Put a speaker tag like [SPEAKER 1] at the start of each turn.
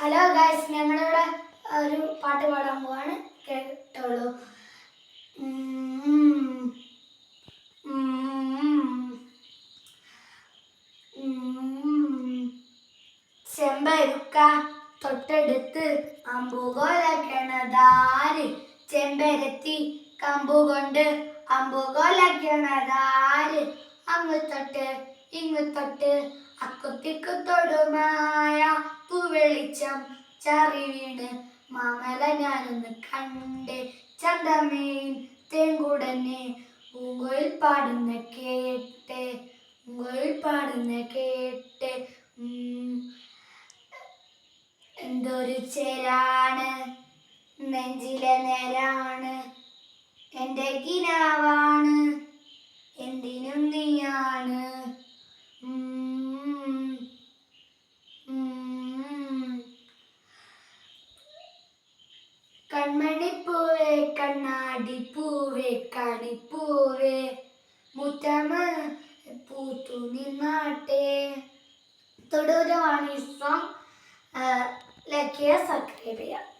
[SPEAKER 1] Hello guys, ഞങ്ങളിവിടെ ഒരു പാട്ട് പാടാൻ പോവാണ്, കേട്ടോളൂ. ചെമ്പരുക്ക തൊട്ടടുത്ത് അമ്പുകൊലക്കണതാര്, ചെമ്പരത്തി കമ്പുകൊണ്ട് അമ്പുകൊലക്കണതാര്, അങ്ങ് തൊട്ട് ഇങ്ങ് തൊട്ട് അക്കുത്തിക്കുത്തൊടുമായ വെളിച്ചം ചാറി വീണ് മാമല ഞാനൊന്ന് കണ്ട്, ചന്തമേൻ തേങ്കുടനെ പൂങ്കോയിൽ പാടുന്ന കേട്ട്, പൂങ്കോയിൽ പാടുന്ന കേട്ട്. എന്തൊരു ചേരാണ് നെഞ്ചിലെ നേരാണ്, എൻ്റെ കിനാവാണ് എന്തിനും നീയാണ്. കൺമണിപ്പൂവേ കണ്ണാടിപ്പൂവേ കണിപ്പൂവേ മുറ്റമ പൂത്തു നിന്നാട്ടെ. തുടരുവാണ് ഈ സോങ്. ലൈക്ക് ചെയ്യുക, സബ്സ്ക്രൈബ് ചെയ്യുക.